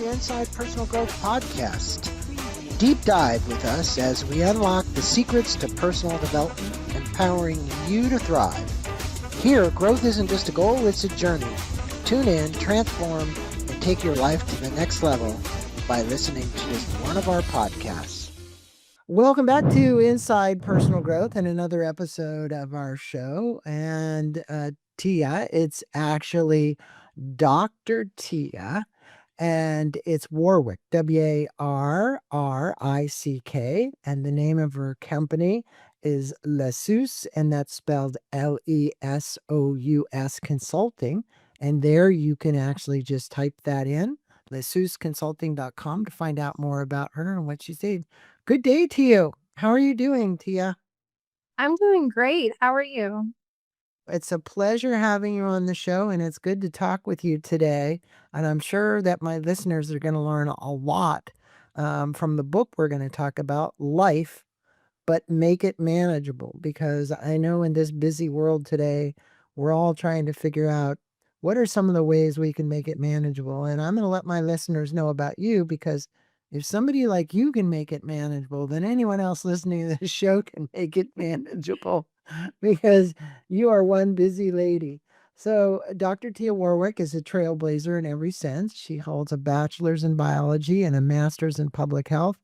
to Inside Personal Growth Podcast. Deep dive with us as we unlock the secrets to personal development, empowering you to thrive. Here, growth isn't just a goal, it's a journey. Tune in, transform, and take your life to the next level by listening to just one of our podcasts. Welcome back to Inside Personal Growth and another episode of our show. And Tia, it's actually Dr. Tia, and it's Warrick, Warrick, and the name of her company is Lesous, and that's spelled Lesous Consulting. And there you can actually just type that in, lesousconsulting.com, to find out more about her and what she's doing. Good day to you. How are you doing, Tia? I'm doing great. How are you? It's a pleasure having you on the show, and it's good to talk with you today. And I'm sure that my listeners are going to learn a lot from the book we're going to talk about, Life, but Make It Manageable. Because I know in this busy world today, we're all trying to figure out what are some of the ways we can make it manageable. And I'm going to let my listeners know about you, because if somebody like you can make it manageable, then anyone else listening to this show can make it manageable. Because you are one busy lady. So, Dr. Tia Warrick is a trailblazer in every sense. She holds a bachelor's in biology and a master's in public health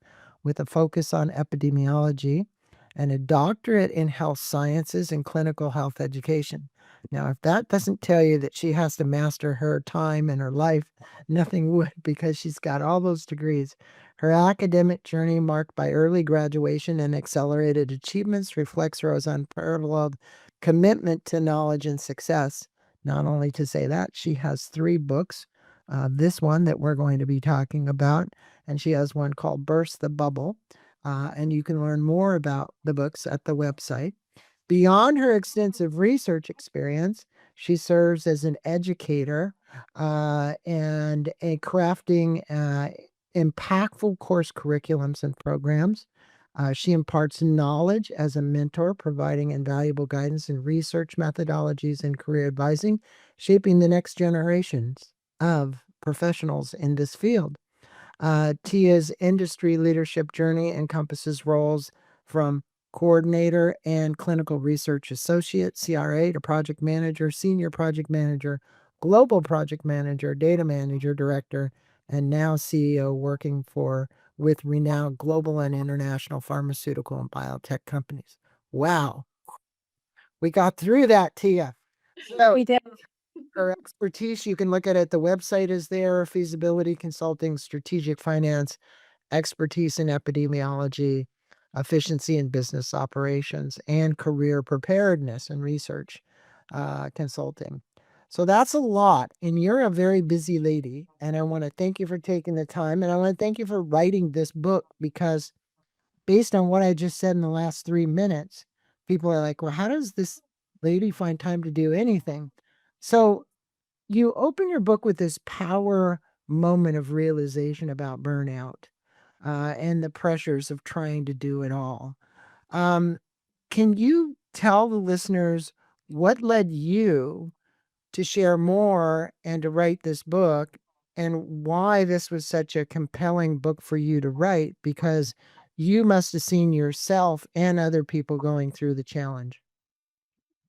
with a focus on epidemiology, and a doctorate in health sciences and clinical health education. Now, if that doesn't tell you that she has to master her time and her life, nothing would, because she's got all those degrees. Her academic journey, marked by early graduation and accelerated achievements, reflects Rose's unparalleled commitment to knowledge and success. Not only to say that, she has 3 books. This one that we're going to be talking about, and she has one called Burst the Bubble. And you can learn more about the books at the website. Beyond her extensive research experience, she serves as an educator and a crafting impactful course curriculums and programs. She imparts knowledge as a mentor, providing invaluable guidance in research methodologies and career advising, shaping the next generations of professionals in this field. Tia's industry leadership journey encompasses roles from coordinator and clinical research associate, CRA, to project manager, senior project manager, global project manager, data manager, director, and now CEO, working with renowned global and international pharmaceutical and biotech companies. Wow, we got through that, Tia. So We did. her expertise, you can look at it. The website is there: feasibility consulting, strategic finance, expertise in epidemiology, efficiency in business operations, and career preparedness and research consulting. So that's a lot. And you're a very busy lady. And I want to thank you for taking the time. And I want to thank you for writing this book, because based on what I just said in the last 3 minutes, people are like, well, how does this lady find time to do anything? So you open your book with this power moment of realization about burnout and the pressures of trying to do it all. Um, can you tell the listeners what led you to share more and to write this book, and why this was such a compelling book for you to write? Because you must have seen yourself and other people going through the challenge.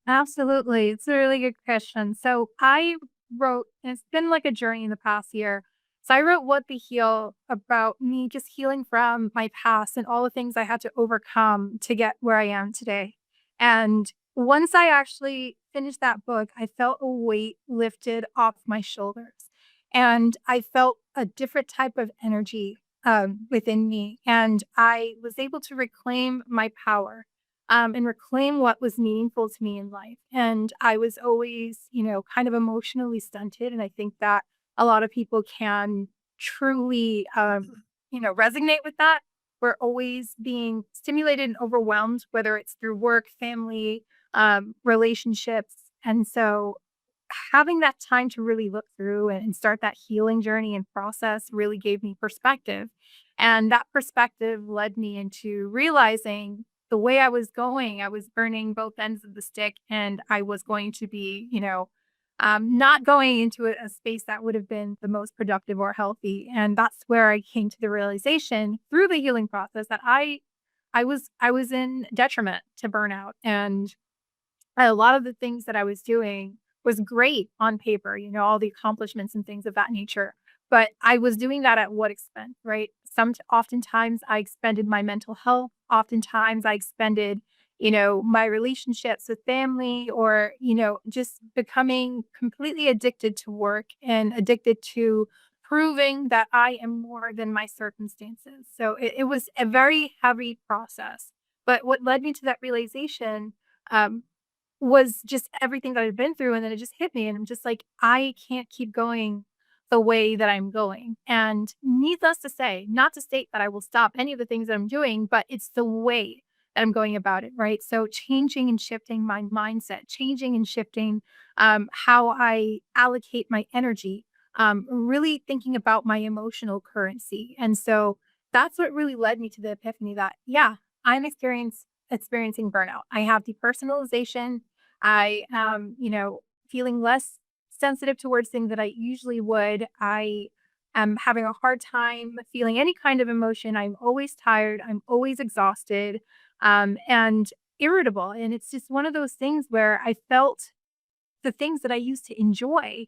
Absolutely. It's a really good question. So I wrote, and it's been like a journey in the past year. So I wrote What the Heal about me just healing from my past and all the things I had to overcome to get where I am today. And once I actually finished that book, I felt a weight lifted off my shoulders. And I felt a different type of energy within me. And I was able to reclaim my power and reclaim what was meaningful to me in life. And I was always, kind of emotionally stunted. And I think that a lot of people can truly, resonate with that. We're always being stimulated and overwhelmed, whether it's through work, family, relationships. And so having that time to really look through and start that healing journey and process really gave me perspective. And that perspective led me into realizing the way I was going, I was burning both ends of the stick, and I was going to be, not going into a space that would have been the most productive or healthy. And that's where I came to the realization through the healing process that I was in detriment to burnout. And a lot of the things that I was doing was great on paper, all the accomplishments and things of that nature. But I was doing that at what expense, right? Oftentimes I expended my mental health. Oftentimes I expended, my relationships with family or, just becoming completely addicted to work and addicted to proving that I am more than my circumstances. So it was a very heavy process. But what led me to that realization um, was just everything that I've been through, and then it just hit me, and I'm just like, "I can't keep going the way that I'm going." And needless to say, not to state that I will stop any of the things that I'm doing, but it's the way that I'm going about it, right? So changing and shifting my mindset, changing and shifting, how I allocate my energy, really thinking about my emotional currency. And so that's what really led me to the epiphany that, yeah, I'm experiencing burnout. I have depersonalization. I am, feeling less sensitive towards things that I usually would. I am having a hard time feeling any kind of emotion. I'm always tired. I'm always exhausted, and irritable. And it's just one of those things where I felt the things that I used to enjoy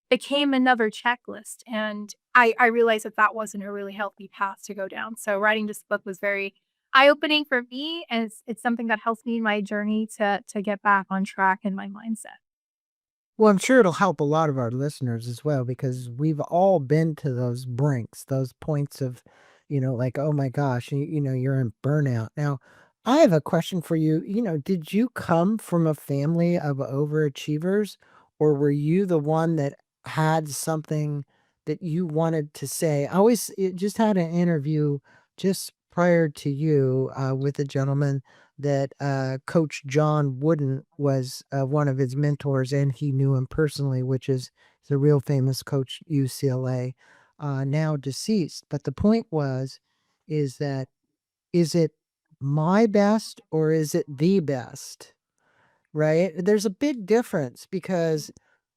became another checklist. And I realized that that wasn't a really healthy path to go down. So writing this book was very eye opening for me, and it's something that helps me in my journey to get back on track in my mindset. Well, I'm sure it'll help a lot of our listeners as well because we've all been to those brinks, those points of, like, oh my gosh, you're in burnout. Now, I have a question for you. Did you come from a family of overachievers, or were you the one that had something that you wanted to say? Just had an interview just prior to you with a gentleman that Coach John Wooden was one of his mentors, and he knew him personally, which is the real famous coach UCLA, now deceased. But the point is that is it my best or is it the best? Right? There's a big difference because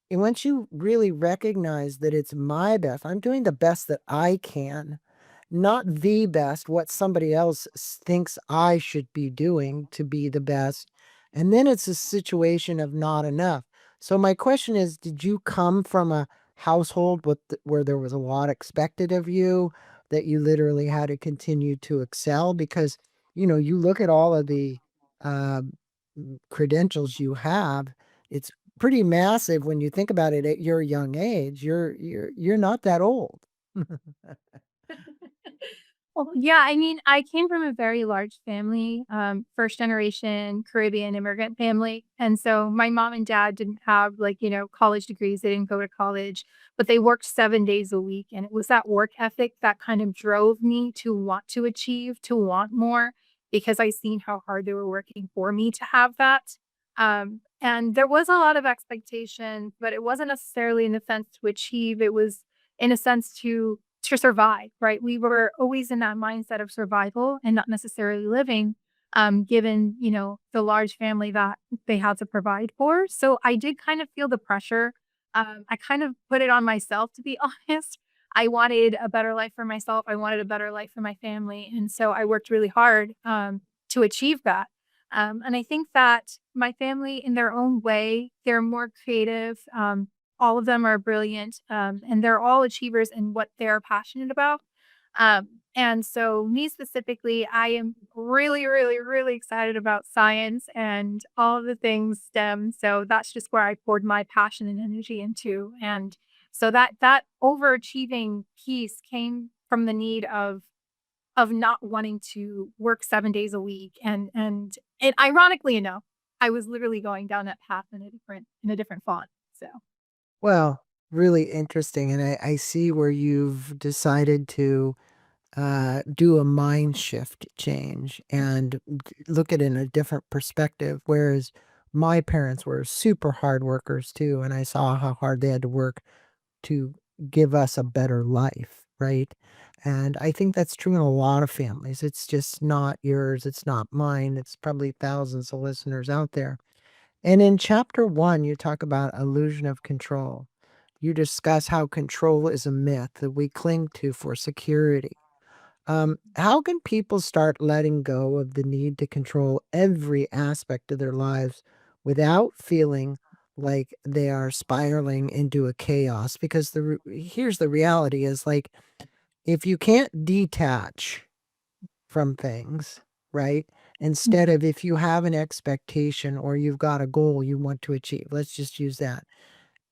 and once you really recognize that it's my best, I'm doing the best that I can, not the best, what somebody else thinks I should be doing to be the best. And then it's a situation of not enough. So my question is, did you come from a household where there was a lot expected of you that you literally had to continue to excel? Because, you look at all of the um, credentials you have, it's pretty massive when you think about it at your young age. You're not that old. Well, yeah, I mean, I came from a very large family, first generation Caribbean immigrant family. And so my mom and dad didn't have like, college degrees. They didn't go to college, but they worked 7 days a week. And it was that work ethic that kind of drove me to want to achieve, to want more, because I seen how hard they were working for me to have that. And there was a lot of expectation, but it wasn't necessarily in the sense to achieve. It was in a sense to survive, right? We were always in that mindset of survival and not necessarily living, given, the large family that they had to provide for. So I did kind of feel the pressure. I kind of put it on myself, to be honest. I wanted a better life for myself. I wanted a better life for my family. And so I worked really hard to achieve that. And I think that my family, in their own way, they're more creative. All of them are brilliant, and they're all achievers in what they're passionate about. And so, me specifically, I am really, really, really excited about science and all of the things STEM. So that's just where I poured my passion and energy into. And so that overachieving piece came from the need of not wanting to work 7 days a week. And ironically enough, I was literally going down that path in a different font. So. Well, really interesting, and I see where you've decided to, do a mind shift change and look at it in a different perspective, whereas my parents were super hard workers too, and I saw how hard they had to work to give us a better life, right? And I think that's true in a lot of families. It's just not yours, it's not mine, it's probably thousands of listeners out there. And in chapter 1, you talk about illusion of control. You discuss how control is a myth that we cling to for security. How can people start letting go of the need to control every aspect of their lives without feeling like they are spiraling into a chaos? Because here's the reality is like if you can't detach from things, right? Instead of if you have an expectation or you've got a goal you want to achieve, let's just use that.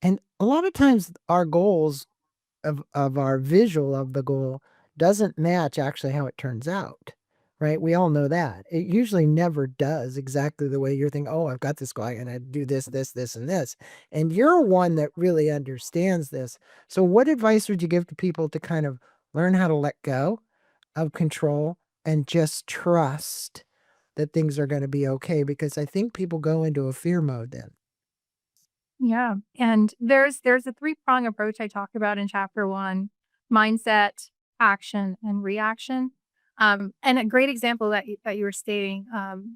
And a lot of times our goals of our visual of the goal doesn't match actually how it turns out, right? We all know that. It usually never does exactly the way you're thinking, "Oh, I've got this guy and I do this, this, this, and this." And you're one that really understands this. So what advice would you give to people to kind of learn how to let go of control and just trust that things are gonna be okay? Because I think people go into a fear mode then. Yeah, and there's a three-prong approach I talk about in chapter 1: mindset, action, and reaction. And a great example that you were stating,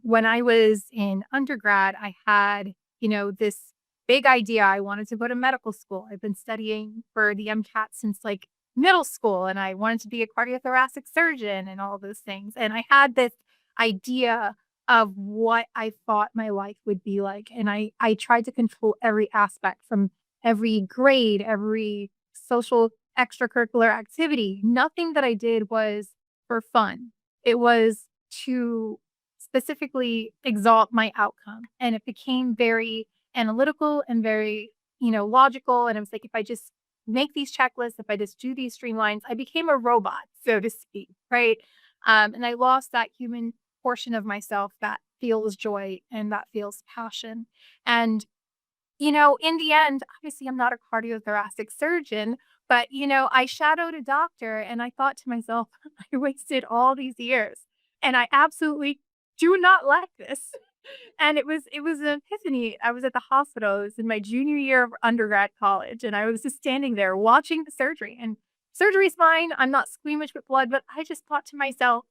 when I was in undergrad, I had, this big idea. I wanted to go to medical school. I've been studying for the MCAT since, like, middle school, and I wanted to be a cardiothoracic surgeon and all those things, and I had this idea of what I thought my life would be like, and I tried to control every aspect from every grade, every social extracurricular activity. Nothing that I did was for fun. It was to specifically exalt my outcome, and it became very analytical and very, logical, and it was like, if I just make these checklists, if I just do these streamlines, I became a robot, so to speak, right? And I lost that human portion of myself that feels joy and that feels passion. And, in the end, obviously, I'm not a cardiothoracic surgeon, but, I shadowed a doctor and I thought to myself, I wasted all these years and I absolutely do not like this. And it was an epiphany. I was at the hospital. It was in my junior year of undergrad college, and I was just standing there watching the surgery. And surgery's fine. I'm not squeamish with blood, but I just thought to myself,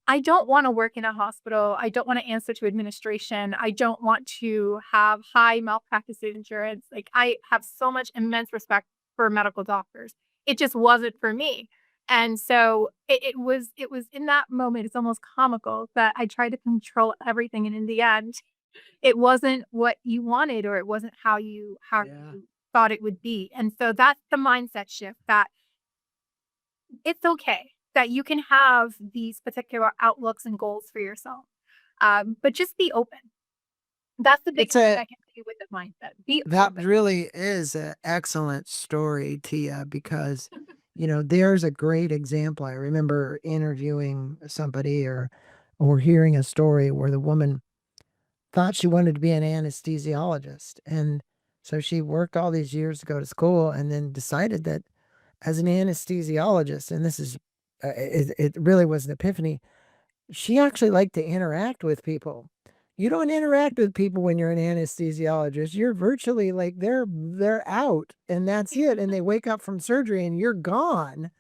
I don't wanna work in a hospital, I don't wanna answer to administration, I don't want to have high malpractice insurance, like, I have so much immense respect for medical doctors. It just wasn't for me, and so it was in that moment, it's almost comical that I tried to control everything, and in the end, it wasn't what you wanted or it wasn't how Yeah. you thought it would be, and so that's the mindset shift that it's okay that you can have these particular outlooks and goals for yourself, but just be open. That's the It's biggest thing a I can say with the mindset. Be That open. really is an excellent story, Tia, because, there's a great example. I remember interviewing somebody or hearing a story where the woman thought she wanted to be an anesthesiologist. And so she worked all these years to go to school and then decided that as an anesthesiologist, and this is, it really was an epiphany, she actually liked to interact with people. You don't interact with people when you're an anesthesiologist. You're virtually like they're out and that's it. And they wake up from surgery and you're gone.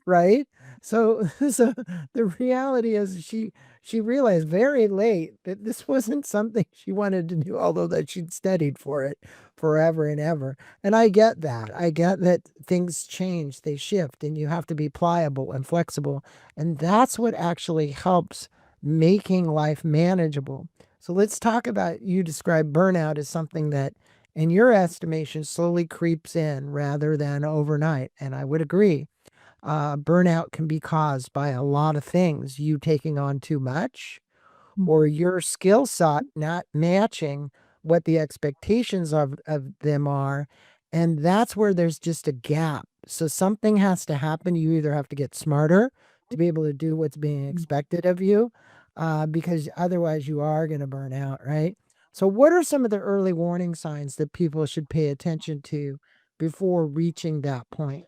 Right? So so the reality is she realized very late that this wasn't something she wanted to do, although that she'd studied for it forever and ever. And I get that. I get that things change, they shift, and you have to be pliable and flexible. And that's what actually helps making life manageable. So let's talk about you describe burnout as something that, in your estimation, slowly creeps in rather than overnight. And I would agree. Burnout can be caused by a lot of things. You taking on too much, or Mhm. your skill set not matching what the expectations of them are, and that's where there's just a gap. So something has to happen. You either have to get smarter to be able to do what's being expected of you, because otherwise you are gonna burn out, right? So what are some of the early warning signs that people should pay attention to before reaching that point?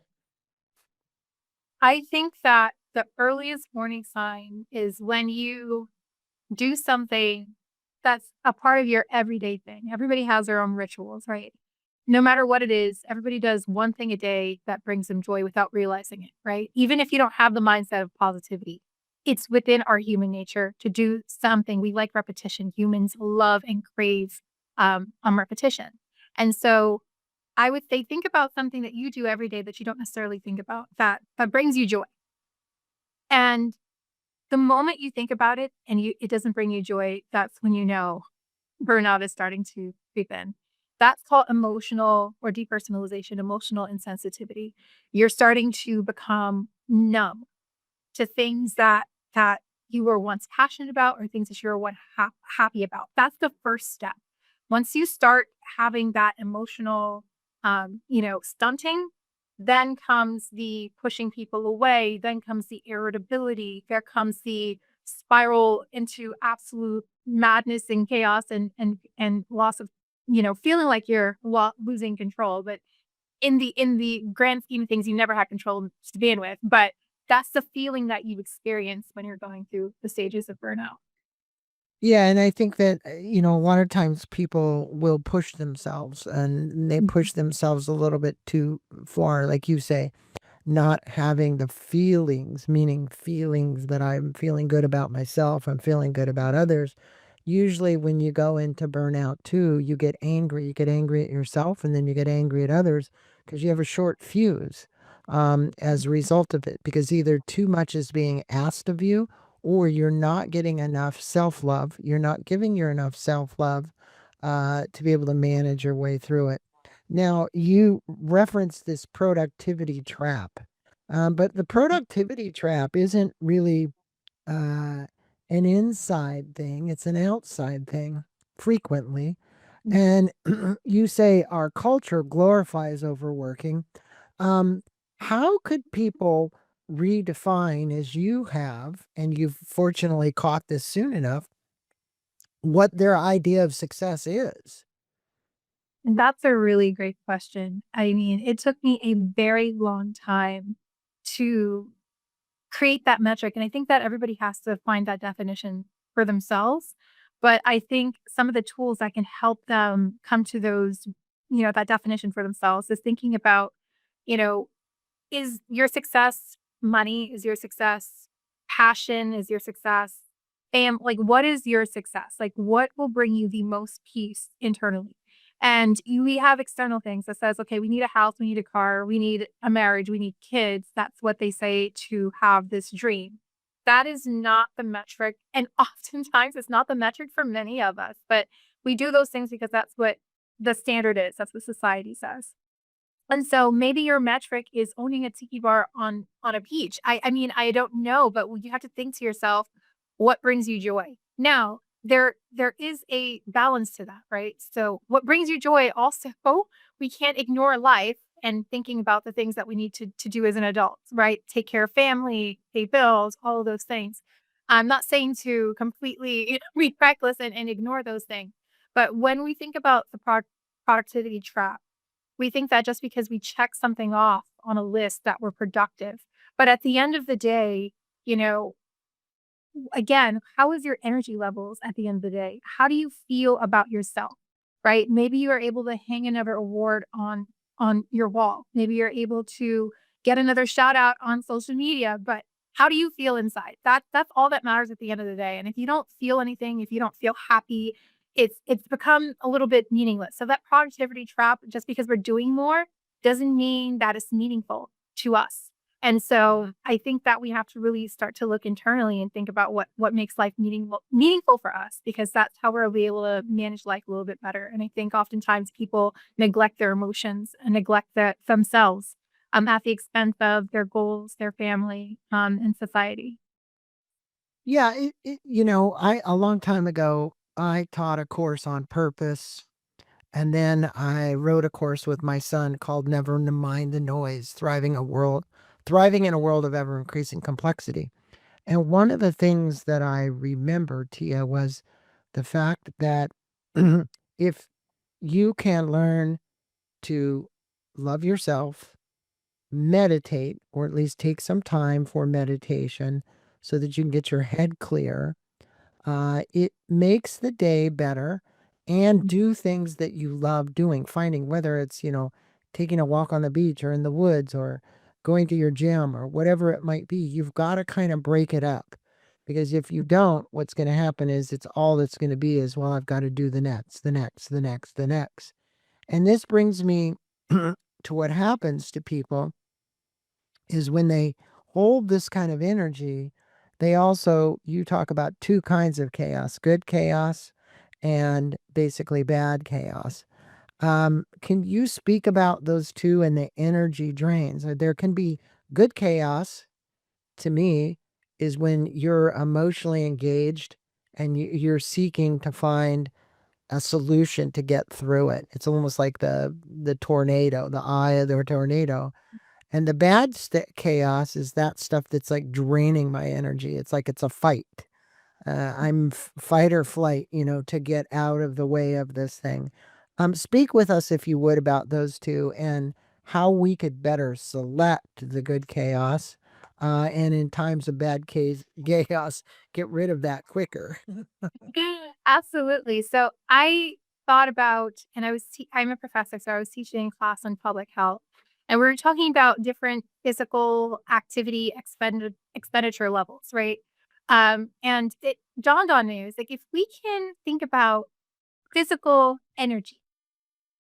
I think that the earliest warning sign is when you do something that's a part of your everyday thing. Everybody has their own rituals, right? No matter what it is, everybody does one thing a day that brings them joy without realizing it, right? Even if you don't have the mindset of positivity, it's within our human nature to do something. We like repetition. Humans love and crave on repetition. And so I would say think about something that you do every day that you don't necessarily think about that brings you joy. And the moment you think about it and it doesn't bring you joy, that's when you know burnout is starting to creep in. That's called emotional or depersonalization, emotional insensitivity. You're starting to become numb to things that you were once passionate about or things that you were once happy about. That's the first step. Once you start having that emotional, stunting, then comes the pushing people away. Then comes the irritability. There comes the spiral into absolute madness and chaos and loss of, feeling like you're losing control. But in the grand scheme of things, you never had control to begin with, but that's the feeling that you experience when you're going through the stages of burnout. Yeah, and I think that, a lot of times people will push themselves and they Mhm. push themselves a little bit too far, like you say. Not having the feelings, meaning feelings that I'm feeling good about myself, I'm feeling good about others. Usually, when you go into burnout too, you get angry. You get angry at yourself and then you get angry at others because you have a short fuse as a result of it. Because either too much is being asked of you or you're not getting enough self love. You're not giving your enough self love to be able to manage your way through it. Now, you referenced this productivity trap, but the productivity trap isn't really uh, an inside thing, it's an outside thing frequently. Mhm. And you say our culture glorifies overworking. Um, how could people redefine, as you have, and you've fortunately caught this soon enough, what their idea of success is? That's a really great question. I mean, it took me a very long time to create that metric, and I think that everybody has to find that definition for themselves, but I think some of the tools that can help them come to those, that definition for themselves is thinking about, you know, is your success money? Is your success passion? Is your success like, what is your success? Like, what will bring you the most peace internally? And we have external things that says, okay, we need a house, we need a car, we need a marriage, we need kids. That's what they say to have this dream. That is not the metric. And oftentimes it's not the metric for many of us, but we do those things because that's what the standard is. That's what society says. And so maybe your metric is owning a tiki bar on a beach. I mean, I don't know, but you have to think to yourself, what brings you joy? Now, there is a balance to that, right? So what brings you joy also, we can't ignore life and thinking about the things that we need to do as an adult, right? Take care of family, pay bills, all of those things. I'm not saying to completely be reckless and ignore those things. But when we think about the productivity trap, we think that just because we check something off on a list that we're productive. But at the end of the day, you know, again, how is your energy levels at the end of the day? How do you feel about yourself? Right? Maybe you are able to hang another award on your wall. Maybe you're able to get another shout out on social media, but how do you feel inside? That's all that matters at the end of the day. And if you don't feel anything, if you don't feel happy, it's become a little bit meaningless. So that productivity trap, just because we're doing more, doesn't mean that it's meaningful to us. And so I think that we have to really start to look internally and think about what makes life meaningful for us, because that's how we'll be able to manage life a little bit better. And I think oftentimes people neglect their emotions and neglect themselves at the expense of their goals, their family, and society. Yeah, I a long time ago, I taught a course on purpose, and then I wrote a course with my son called Never Mind the Noise, Thriving in a World of Ever Increasing Complexity. And one of the things that I remember, Tia, was the fact that if you can learn to love yourself, meditate, or at least take some time for meditation so that you can get your head clear, it makes the day better and do things that you love doing, finding whether it's, taking a walk on the beach or in the woods or going to your gym or whatever it might be. You've got to kind of break it up. Because if you don't, what's going to happen is it's all that's going to be is, well, I've got to do the next, the next, the next, the next. And this brings me to what happens to people is when they hold this kind of energy, they also, you talk about two kinds of chaos, good chaos and basically bad chaos. Can you speak about those two and the energy drains? There can be good chaos to me is when you're emotionally engaged and you're seeking to find a solution to get through it. It's almost like the tornado, the eye of the tornado. And the bad chaos is that stuff that's like draining my energy. It's like it's a fight. I'm fight or flight, to get out of the way of this thing. Speak with us, if you would, about those two and how we could better select the good chaos. And in times of bad chaos, get rid of that quicker. Absolutely. So I thought about, and I'm a professor, so I was teaching a class on public health, and we were talking about different physical activity expenditure levels, right? And it dawned on me, it was like if we can think about physical energy,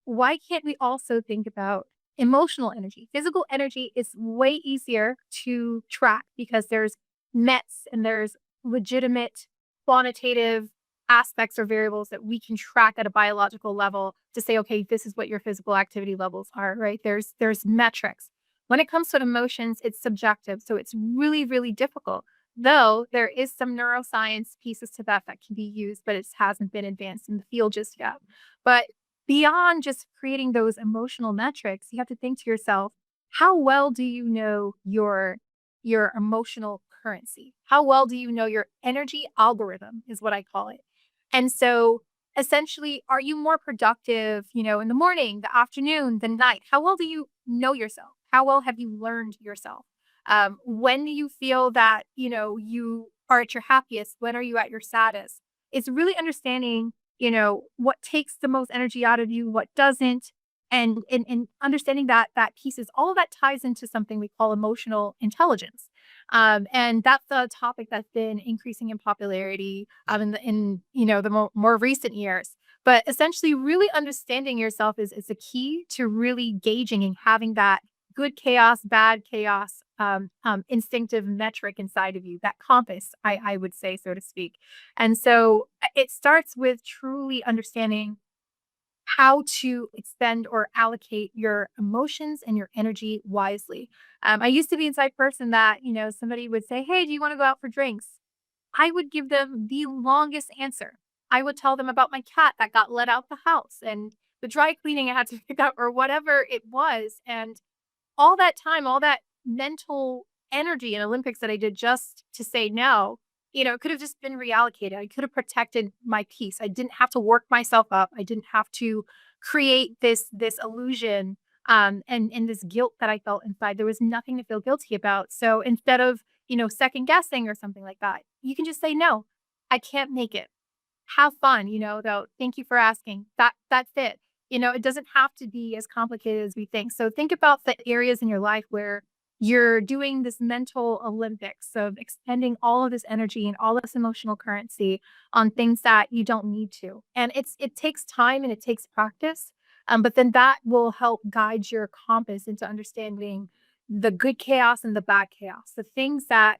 why can't we also think about emotional energy? Physical energy is way easier to track because there's METs and there's legitimate quantitative aspects or variables that we can track at a biological level to say, okay, this is what your physical activity levels are, right? There's metrics. When it comes to emotions, it's subjective. So it's really, really difficult. Though there is some neuroscience pieces to that can be used, but it hasn't been advanced in the field just yet. But beyond just creating those emotional metrics, you have to think to yourself, how well do you know your emotional currency? How well do you know your energy algorithm is what I call it. And so essentially, are you more productive, in the morning, the afternoon, the night? How well do you know yourself? How well have you learned yourself? When do you feel that, you are at your happiest? When are you at your saddest? It's really understanding what takes the most energy out of you, what doesn't, and understanding that pieces, all of that ties into something we call emotional intelligence. And that's a topic that's been increasing in popularity in the more recent years. But essentially, really understanding yourself is a key to really gauging and having that good chaos, bad chaos, instinctive metric inside of you, that compass, I would say, so to speak. And so it starts with truly understanding how to expend or allocate your emotions and your energy wisely. I used to be a type person that, somebody would say, hey, do you want to go out for drinks? I would give them the longest answer. I would tell them about my cat that got let out the house and the dry cleaning I had to pick up or whatever it was. And all that time, all that mental energy in Olympics that I did just to say no, it could have just been reallocated. I could have protected my peace. I didn't have to work myself up. I didn't have to create this illusion and this guilt that I felt inside. There was nothing to feel guilty about. So instead of, second guessing or something like that, you can just say no. I can't make it. Have fun, though. Thank you for asking. That's it. It doesn't have to be as complicated as we think. So think about the areas in your life where you're doing this mental Olympics of expending all of this energy and all this emotional currency on things that you don't need to. And it takes time and it takes practice. But then that will help guide your compass into understanding the good chaos and the bad chaos, the things that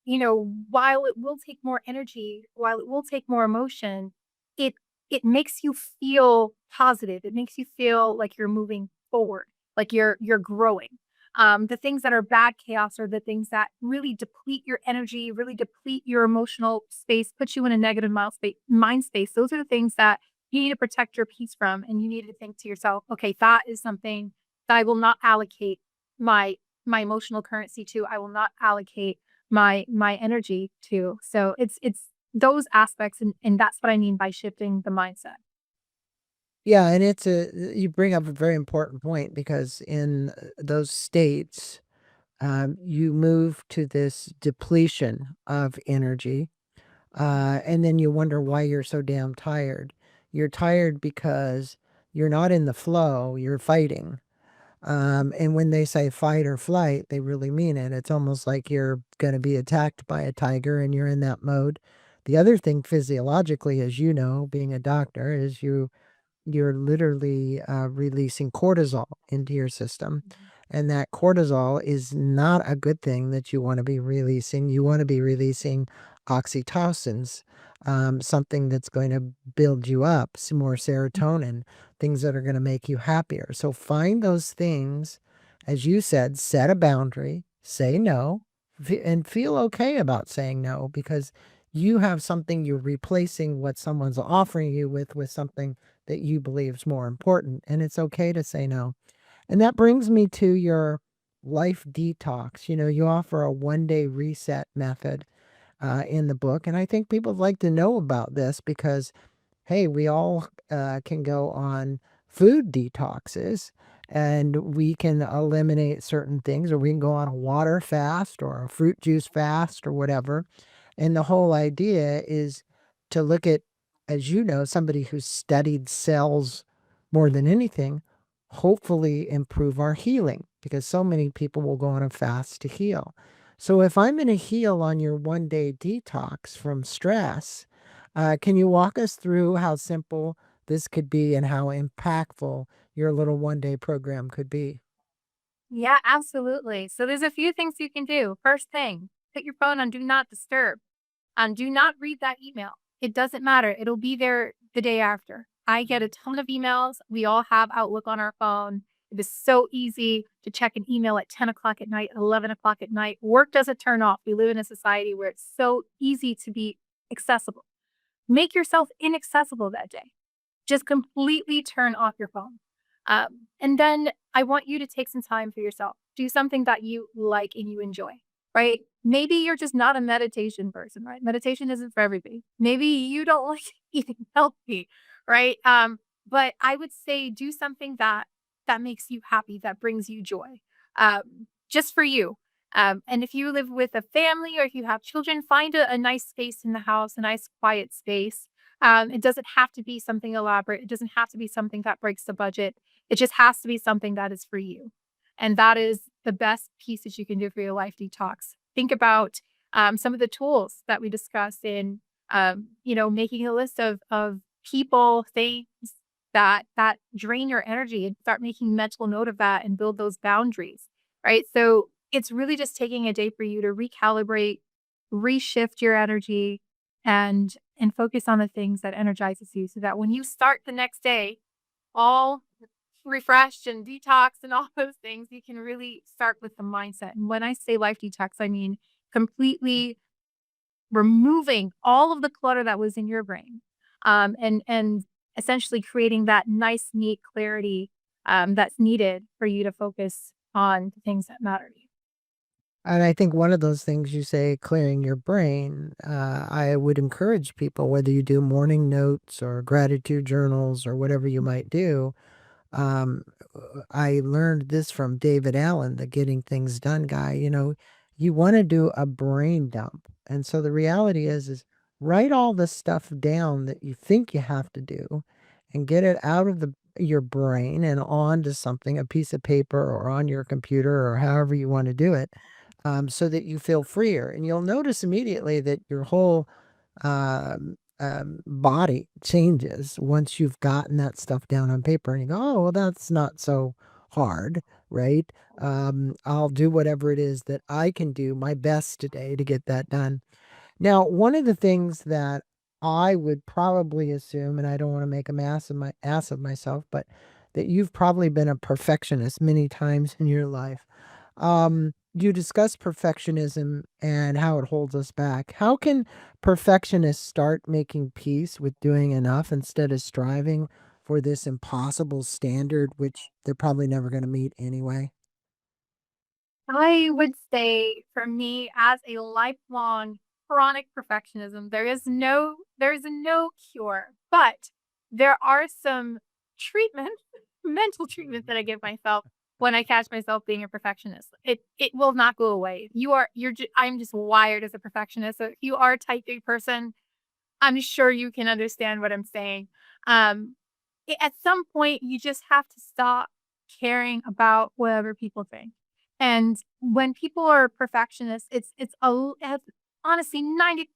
while it will take more energy, while it will take more emotion, it it makes you feel positive. It makes you feel like you're moving forward, like you're growing. The things that are bad chaos are the things that really deplete your energy, really deplete your emotional space, put you in a negative mind space. Those are the things that you need to protect your peace from, and you need to think to yourself, okay, that is something that I will not allocate my my emotional currency to. I will not allocate my energy to. So it's those aspects and that's what I mean by shifting the mindset. Yeah, and you bring up a very important point because in those states, you move to this depletion of energy, and then you wonder why you're so damn tired. You're tired because you're not in the flow, you're fighting. And when they say fight or flight, they really mean it. It's almost like you're going to be attacked by a tiger and you're in that mode. The other thing physiologically, as you know, being a doctor, is you're literally releasing cortisol into your system. And that cortisol is not a good thing that you want to be releasing. You want to be releasing oxytocins, something that's going to build you up, some more serotonin, things that are going to make you happier. So find those things, as you said, set a boundary, say no, and feel okay about saying no because you have something you're replacing what someone's offering you with something that you believe is more important. And it's okay to say no. And that brings me to your life detox. You offer a 1 day reset method in the book. And I think people like to know about this because, hey, we all can go on food detoxes and we can eliminate certain things, or we can go on a water fast or a fruit juice fast or whatever. And the whole idea is to look at, as you know, somebody who's studied cells more than anything, hopefully improve our healing because so many people will go on a fast to heal. So if I'm going to heal on your 1 day detox from stress, can you walk us through how simple this could be and how impactful your little 1 day program could be? Yeah, absolutely. So there's a few things you can do. First thing, put your phone on do not disturb. Do not read that email. It doesn't matter. It'll be there the day after. I get a ton of emails. We all have Outlook on our phone. It is so easy to check an email at 10 o'clock at night, 11 o'clock at night. Work doesn't turn off. We live in a society where it's so easy to be accessible. Make yourself inaccessible that day. Just completely turn off your phone. And then I want you to take some time for yourself. Do something that you like and you enjoy, right? Maybe you're just not a meditation person, right? Meditation isn't for everybody. Maybe you don't like eating healthy, right? But I would say do something that makes you happy, that brings you joy, just for you. And if you live with a family or if you have children, find a nice space in the house, a nice quiet space. It doesn't have to be something elaborate. It doesn't have to be something that breaks the budget. It just has to be something that is for you. And that is the best piece that you can do for your life detox. Think about some of the tools that we discussed in, making a list of people, things that drain your energy, and start making mental note of that and build those boundaries, right? So it's really just taking a day for you to recalibrate, reshift your energy, and focus on the things that energizes you so that when you start the next day all refreshed and detox and all those things, you can really start with the mindset. And when I say life detox, I mean completely removing all of the clutter that was in your brain, and essentially creating that nice, neat clarity that's needed for you to focus on the things that matter to you. And I think one of those things you say, clearing your brain, I would encourage people, whether you do morning notes or gratitude journals or whatever you might do. Um, I learned this from David Allen, the Getting Things Done guy. You want to do a brain dump. And so the reality is write all the stuff down that you think you have to do and get it out of your brain and onto something, a piece of paper or on your computer or however you want to do it, so that you feel freer. And you'll notice immediately that your whole body changes once you've gotten that stuff down on paper and you go, oh, well, that's not so hard, right? I'll do whatever it is that I can do my best today to get that done. Now, one of the things that I would probably assume, and I don't want to make a ass of myself, but that you've probably been a perfectionist many times in your life. You discuss perfectionism and how it holds us back. How can perfectionists start making peace with doing enough instead of striving for this impossible standard, which they're probably never going to meet anyway? I would say for me as a lifelong chronic perfectionism, there is no cure, but there are some treatments, mental treatments that I give myself when I catch myself being a perfectionist. It will not go away. I'm just wired as a perfectionist. So if you are a type A person, I'm sure you can understand what I'm saying. Um at some point you just have to stop caring about what other people think. And when people are perfectionists, it has, honestly 90%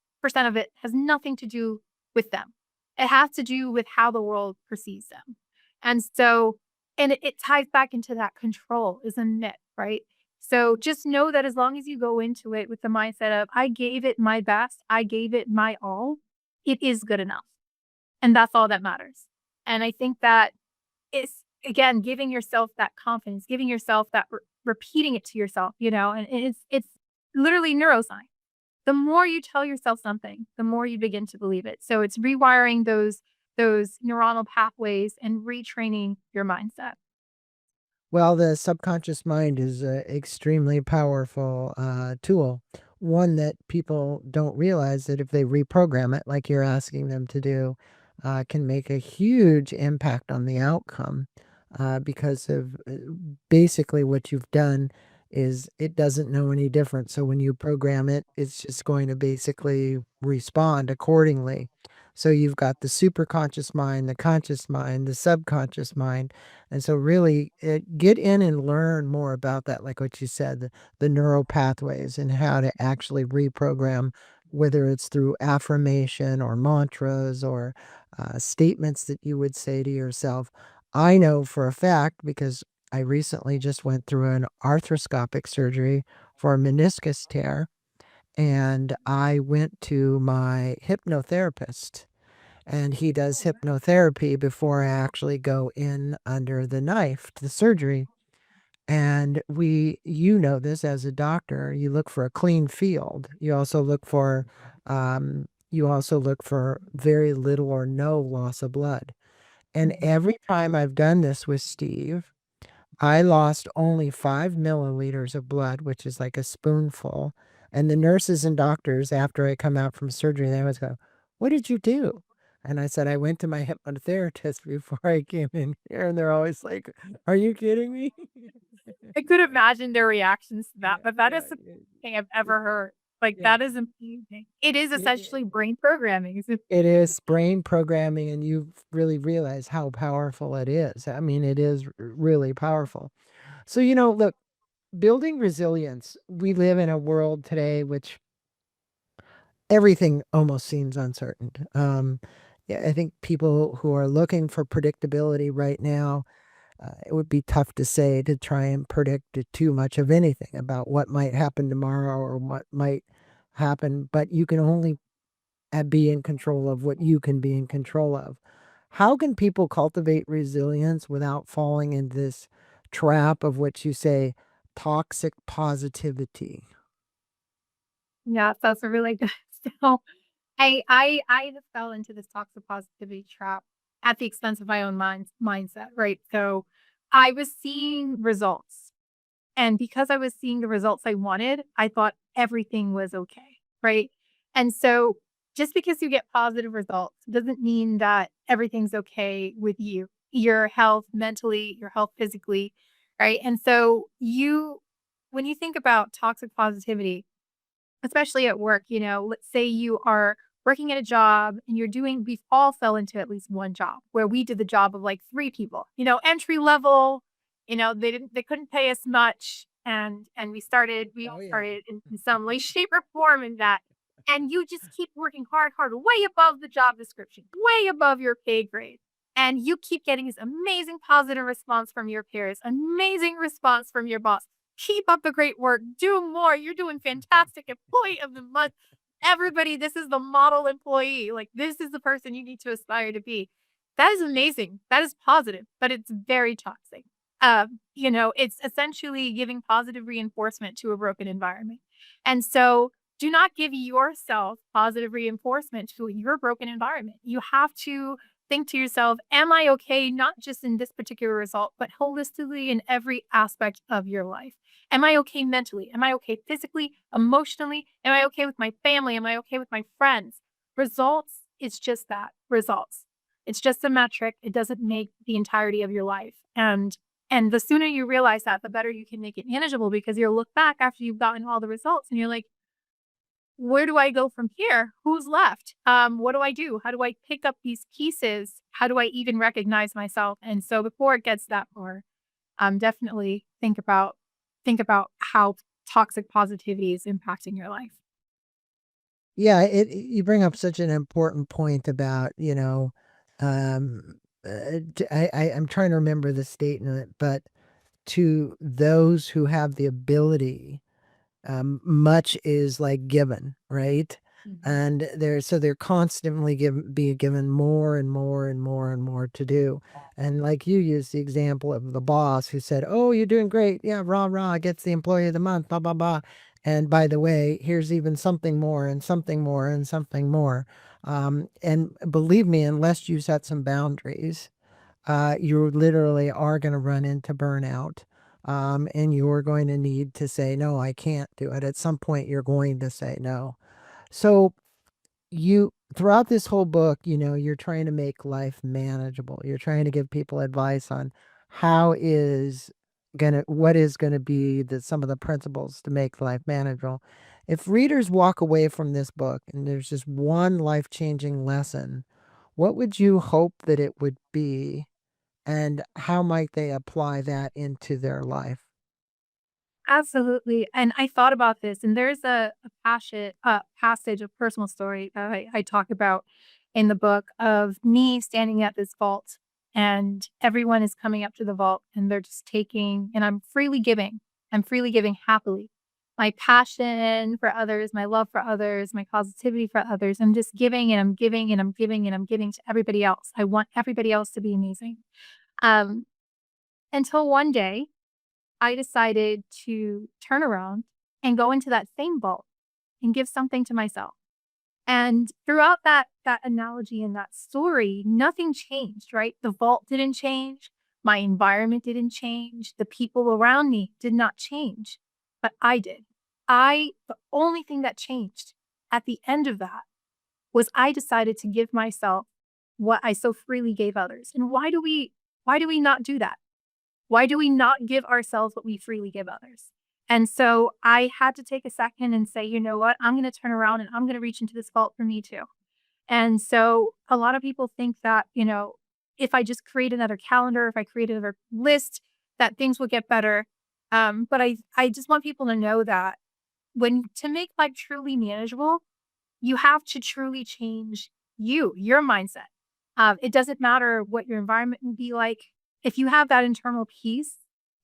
of it has nothing to do with them. It has to do with how the world perceives them. And so, and it ties back into that control is a myth, right? So just know that as long as you go into it with the mindset of, I gave it my best, I gave it my all, it is good enough. And that's all that matters. And I think that it's, again, giving yourself that confidence, giving yourself that repeating it to yourself, and it's literally neuroscience. The more you tell yourself something, the more you begin to believe it. So it's rewiring those neuronal pathways and retraining your mindset. Well, the subconscious mind is an extremely powerful tool, one that people don't realize that if they reprogram it, like you're asking them to do, can make a huge impact on the outcome because of basically what you've done is it doesn't know any different. So when you program it, it's just going to basically respond accordingly. So you've got the superconscious mind, the conscious mind, the subconscious mind, and so really, get in and learn more about that, like what you said, the neural pathways and how to actually reprogram, whether it's through affirmation or mantras or statements that you would say to yourself. I know for a fact because I recently just went through an arthroscopic surgery for a meniscus tear, and I went to my hypnotherapist and he does hypnotherapy before I actually go in under the knife to the surgery. And you know this as a doctor, you look for a clean field. You also look for very little or no loss of blood. And every time I've done this with Steve, I lost only 5 milliliters of blood, which is like a spoonful. And the nurses and doctors, after I come out from surgery, they always go, "What did you do?" And I said, "I went to my hypnotherapist before I came in here." And they're always like, "Are you kidding me?" I could imagine their reactions to that, Yeah, but that is yeah. the thing I've ever heard. Like, Yeah. that is amazing. It is It, essentially brain programming. it is brain programming, and you really realize how powerful it is. I mean, it is really powerful. So, look, building resilience, we live in a world today which everything almost seems uncertain. Yeah, I think people who are looking for predictability right now, it would be tough to say to try and predict too much of anything about what might happen tomorrow or what might happen, but you can only be in control of what you can be in control of. How can people cultivate resilience without falling in this trap of what you say toxic positivity? Yeah, that's a really good so I just fell into this toxic positivity trap at the expense of my own mindset, right? So I was seeing results. And because I was seeing the results I wanted, I thought everything was okay, right? And so just because you get positive results doesn't mean that everything's okay with you, your health mentally, your health physically, right? And so when you think about toxic positivity, especially at work, let's say you are working at a job and we've all fell into at least one job where we did the job of like three people, entry level, they couldn't pay us much. And we all Oh, yeah. started in some way, shape, or form in that. And you just keep working hard, hard, way above the job description, way above your pay grade. And you keep getting this amazing positive response from your peers, amazing response from your boss. Keep up the great work. Do more. You're doing fantastic. Employee of the month. Everybody, this is the model employee. Like, this is the person you need to aspire to be. That is amazing. That is positive, but it's very toxic. It's essentially giving positive reinforcement to a broken environment. And so do not give yourself positive reinforcement to your broken environment. You have to think to yourself, am I okay, not just in this particular result, but holistically in every aspect of your life? Am I okay mentally? Am I okay physically, emotionally? Am I okay with my family? Am I okay with my friends? Results is just that, results. It's just a metric. It doesn't make the entirety of your life. And the sooner you realize that, the better you can make it manageable because you'll look back after you've gotten all the results and you're like, where do I go from here? Who's left? What do I do? How do I pick up these pieces? How do I even recognize myself? And so before it gets that far, definitely think about how toxic positivity is impacting your life. Yeah, you bring up such an important point about, I'm trying to remember the statement, but to those who have the ability, much is like given, right? Mhm. And they're constantly being given more and more and more and more to do. And like you used the example of the boss who said, "Oh, you're doing great. Yeah, rah rah, gets the employee of the month, blah blah blah." And by the way, here's even something more and something more and something more. And believe me, unless you set some boundaries, you literally are going to run into burnout. And you're going to need to say, no, I can't do it. At some point, you're going to say no. So, throughout this whole book, you're trying to make life manageable. You're trying to give people advice on what is gonna be some of the principles to make life manageable. If readers walk away from this book and there's just one life-changing lesson, what would you hope that it would be? And how might they apply that into their life? Absolutely, and I thought about this, and there's a passage, of personal story that I talk about in the book of me standing at this vault, and everyone is coming up to the vault, and they're just taking and I'm freely giving. I'm freely giving happily. My passion for others, my love for others, my positivity for others. I'm just giving and I'm giving and I'm giving and I'm giving to everybody else. I want everybody else to be amazing. Um, until one day I decided to turn around and go into that same vault and give something to myself. And throughout that analogy and that story, nothing changed, right? The vault didn't change, my environment didn't change, the people around me did not change, but I did. The only thing that changed at the end of that was I decided to give myself what I so freely gave others. And why do we not do that? Why do we not give ourselves what we freely give others? And so I had to take a second and say, you know what? I'm going to turn around and I'm going to reach into this vault for me too. And so a lot of people think that, if I just create another calendar, if I create another list, that things will get better. But I just want people to know that when to make life truly manageable, you have to truly change your mindset. It doesn't matter what your environment will be like. If you have that internal peace,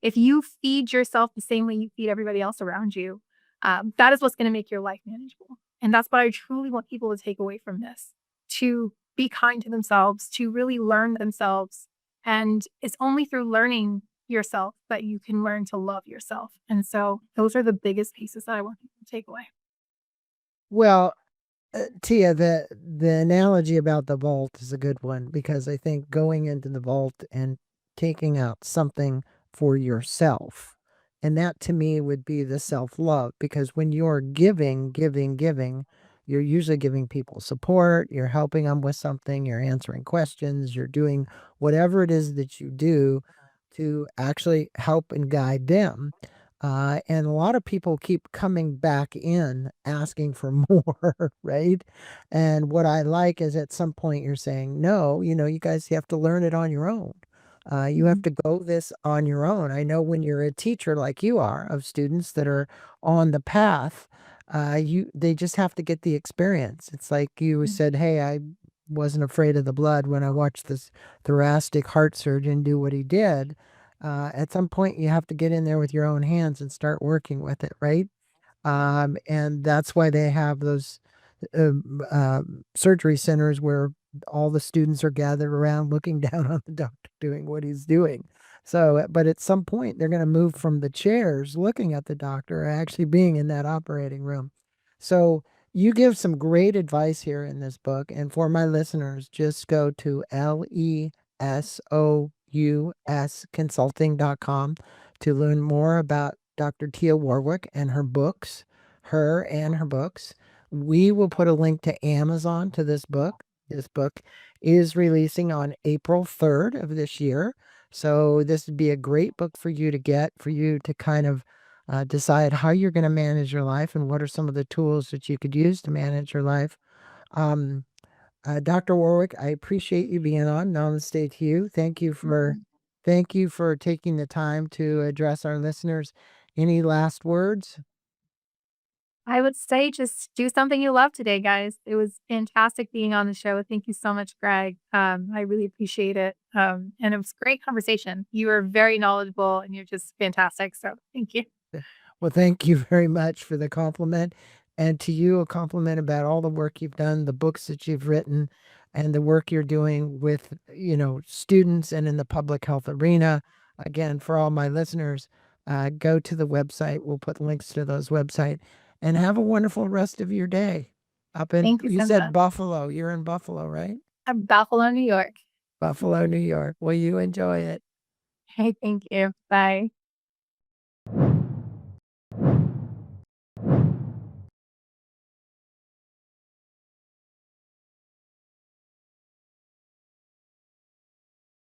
if you feed yourself the same way you feed everybody else around you, that is what's going to make your life manageable. And that's what I truly want people to take away from this, to be kind to themselves, to really learn themselves. And it's only through learning yourself that you can learn to love yourself. And so those are the biggest pieces that I want people to take away. Well, Tia, the analogy about the vault is a good one because I think going into the vault and taking out something for yourself, and that to me would be the self-love because when you're giving, giving, giving, you're usually giving people support, you're helping them with something, you're answering questions, you're doing whatever it is that you do to actually help and guide them. And a lot of people keep coming back in asking for more, right? And what I like is at some point you're saying, no, you guys have to learn it on your own. You have Mhm. to go this on your own. I know when you're a teacher like you are of students that are on the path, they just have to get the experience. It's like you Mhm. said, hey, I wasn't afraid of the blood when I watched this thoracic heart surgeon do what he did. At some point, you have to get in there with your own hands and start working with it, right? And that's why they have those surgery centers where all the students are gathered around looking down on the doctor doing what he's doing. So, but at some point, they're going to move from the chairs looking at the doctor actually being in that operating room. So, you give some great advice here in this book. And for my listeners, just go to lesouconsulting.com to learn more about Dr. Tia Warwick and her books, her and her books. We will put a link to Amazon to this book. This book is releasing on April 3rd of this year. So this would be a great book for you to get, for you to kind of decide how you're going to manage your life and what are some of the tools that you could use to manage your life. Um, Dr. Warwick, I appreciate you being on. Namaste to you. Thank you for Mhm. Thank you for taking the time to address our listeners. Any last words? I would say just do something you love today, guys. It was fantastic being on the show. Thank you so much, Greg. I really appreciate it. And it was a great conversation. You are very knowledgeable and you're just fantastic. So thank you. Well, thank you very much for the compliment. And to you, a compliment about all the work you've done, the books that you've written, and the work you're doing with, students and in the public health arena. Again, for all my listeners, go to the website. We'll put links to those website and have a wonderful rest of your day. Thank you You so said much. Buffalo. You're in Buffalo, right? Buffalo, New York. Buffalo, New York. Well, you enjoy it. Hey, thank you. Bye.